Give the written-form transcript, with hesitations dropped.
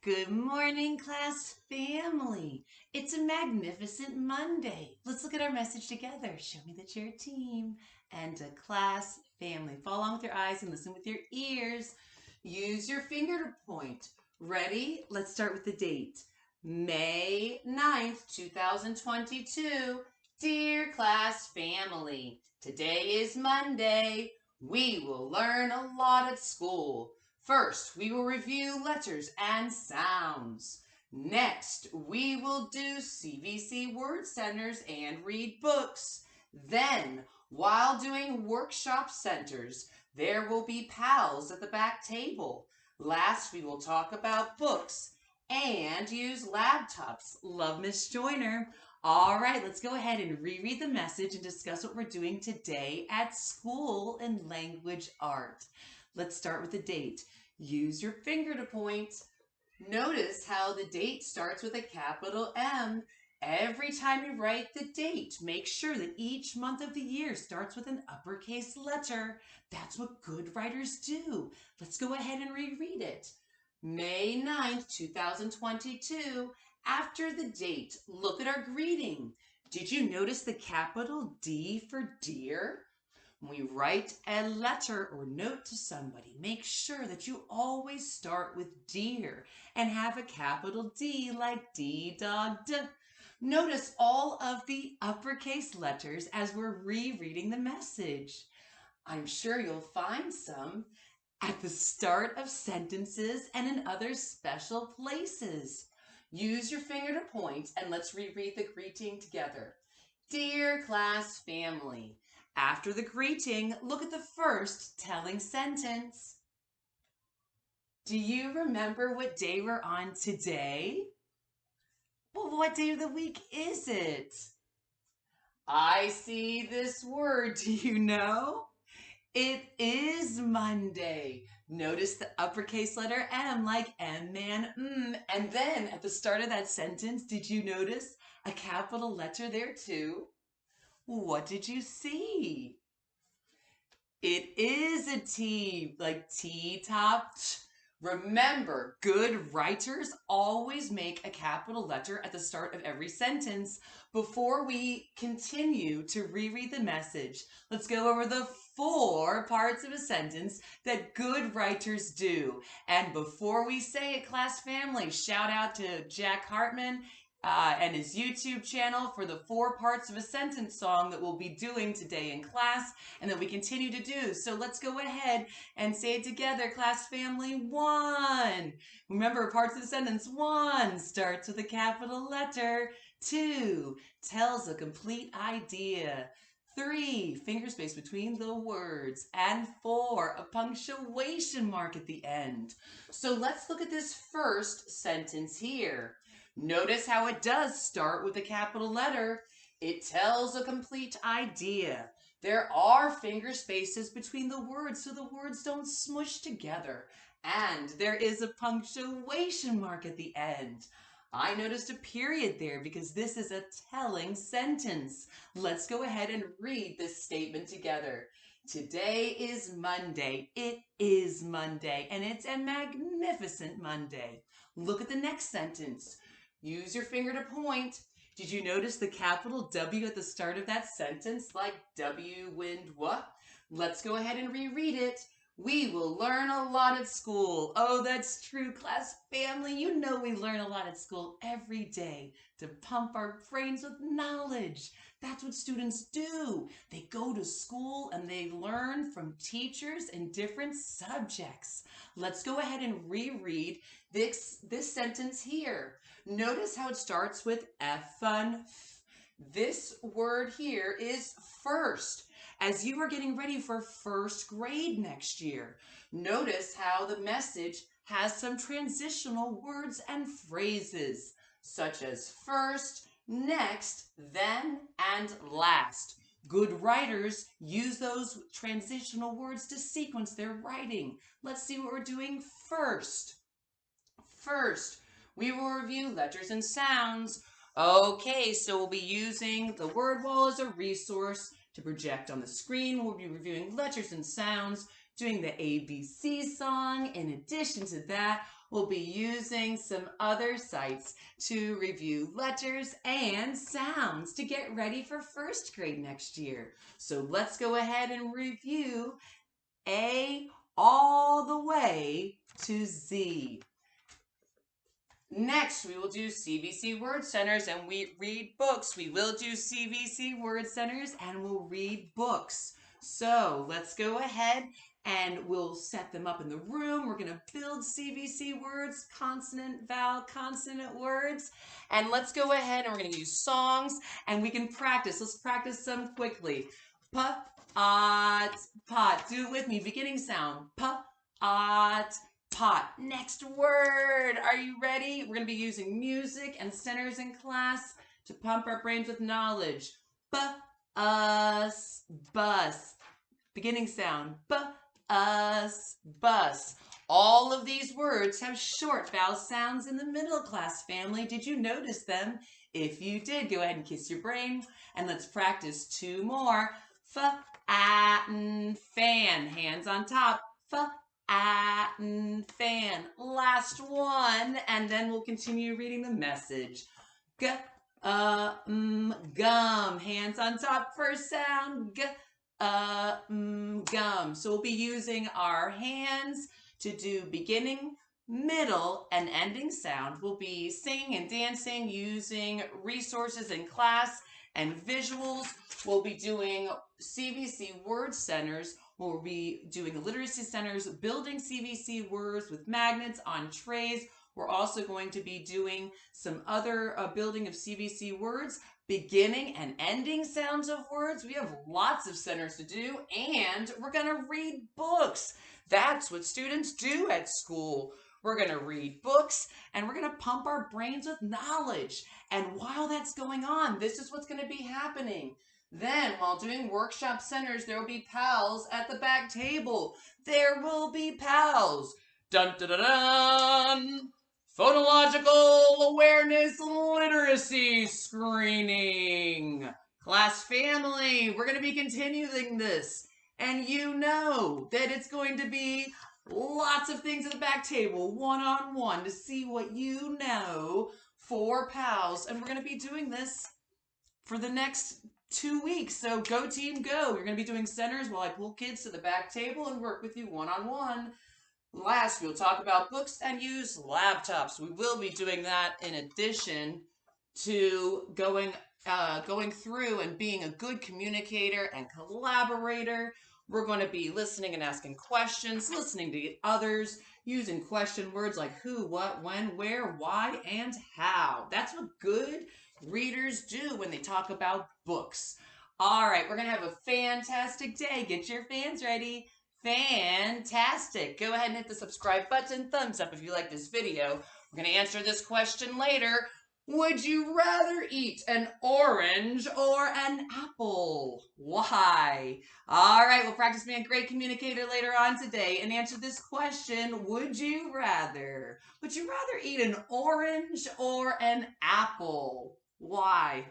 Good morning, class family. It's a magnificent Monday. Let's look at our message together. Show me that you're a team and a class family. Follow along with your eyes and listen with your ears. Use your finger to point. Ready? Let's start with the date. May 9th, 2022. Dear class family, today is Monday. We will learn a lot at school. First, we will review letters and sounds. Next, we will do Cbc Word Centers and read books. Then, while doing workshop centers, there will be pals at the back table. Last, we will talk about books and use laptops. Love, Miss Joyner. All right, let's go ahead and reread the message and discuss what we're doing today at school in language art. Let's start with the date. Use your finger to point. Notice how the date starts with a capital M. Every time you write the date, make sure that each month of the year starts with an uppercase letter. That's what good writers do. Let's go ahead and reread it. May 9th, 2022. After the date, look at our greeting. Did you notice the capital D for dear? When we write a letter or note to somebody, make sure that you always start with dear and have a capital D like D, dog, D. Notice all of the uppercase letters as we're rereading the message. I'm sure you'll find some at the start of sentences and in other special places. Use your finger to point and let's reread the greeting together. Dear class family. After the greeting, look at the first telling sentence. Do you remember what day we're on today? Well, what day of the week is it? I see this word. Do you know? It is Monday. Notice the uppercase letter M like M-man, And then at the start of that sentence, did you notice a capital letter there too? What did you see? It is a T, like T-top. Remember, good writers always make a capital letter at the start of every sentence. Before we continue to reread the message, let's go over the 4 parts of a sentence that good writers do. And before we say it, class family, shout out to Jack Hartman and his YouTube channel for the 4 parts of a sentence song that we'll be doing today in class and that we continue to do. So let's go ahead and say it together, class family. 1. Remember, parts of the sentence. 1 starts with a capital letter. 2 tells a complete idea. 3, finger space between the words. And 4, a punctuation mark at the end. So let's look at this first sentence here. Notice how it does start with a capital letter. It tells a complete idea. There are finger spaces between the words so the words don't smush together. And there is a punctuation mark at the end. I noticed a period there because this is a telling sentence. Let's go ahead and read this statement together. Today is Monday. It is Monday, and it's a magnificent Monday. Look at the next sentence. Use your finger to point. Did you notice the capital W at the start of that sentence, like W wind what? Let's go ahead and reread it. We will learn a lot at school. Oh, that's true, class family. You know we learn a lot at school every day to pump our brains with knowledge. That's what students do. They go to school and they learn from teachers in different subjects. Let's go ahead and reread this sentence here. Notice how it starts with F-un. This word here is first. As you are getting ready for first grade next year, notice how the message has some transitional words and phrases, such as first, next, then, and last. Good writers use those transitional words to sequence their writing. Let's see what we're doing first. First, we will review letters and sounds. Okay, so we'll be using the word wall as a resource to project on the screen. We'll be reviewing letters and sounds. doing the ABC song. In addition to that, we'll be using some other sites to review letters and sounds to get ready for first grade next year. So let's go ahead and review A all the way to Z. Next, we will do CBC Word Centers and we read books. We will do CBC Word Centers and we'll read books. So let's go ahead and we'll set them up in the room. We're going to build CBC words, consonant, vowel, consonant words. And let's go ahead and we're going to use songs and we can practice. Let's practice some quickly. Pot, pot. Do it with me. Beginning sound. Pot, pot. Next word. Are you ready? We're going to be using music and centers in class to pump our brains with knowledge. Bus. Beginning sound. Bus. All of these words have short vowel sounds in the middle class family. Did you notice them? If you did, go ahead and kiss your brain. And let's practice two more. Fan. Hands on top. Fan. Last one, and then we'll continue reading the message. Gum. Hands on top. First sound. Gum. So we'll be using our hands to do beginning, middle, and ending sound. We'll be singing and dancing using resources in class and visuals. We'll be doing CBC Word Centers. We'll be doing the literacy centers, building CBC words with magnets on trays. We're also going to be doing some other building of CBC words, beginning and ending sounds of words. We have lots of centers to do, and we're going to read books. That's what students do at school. We're going to read books, and we're going to pump our brains with knowledge. And while that's going on, this is what's going to be happening. Then, while doing workshop centers, there will be pals at the back table. There will be pals. Dun dun dun dun! Phonological awareness literacy screening. Class family, we're going to be continuing this. And you know that it's going to be lots of things at the back table, one-on-one, to see what you know for pals. And we're going to be doing this for the next 2 weeks. So go team go. You're going to be doing centers while I pull kids to the back table and work with you one-on-one. Last, we'll talk about books and use laptops. We will be doing that in addition to going through and being a good communicator and collaborator. We're going to be listening and asking questions, listening to others, using question words like who, what, when, where, why, and how. That's what good readers do when they talk about books. All right, we're going to have a fantastic day. Get your fans ready. Fantastic. Go ahead and hit the subscribe button. Thumbs up if you like this video. We're going to answer this question later. Would you rather eat an orange or an apple? Why? All right, we'll practice being a great communicator later on today and answer this question. Would you rather? Would you rather eat an orange or an apple? Why?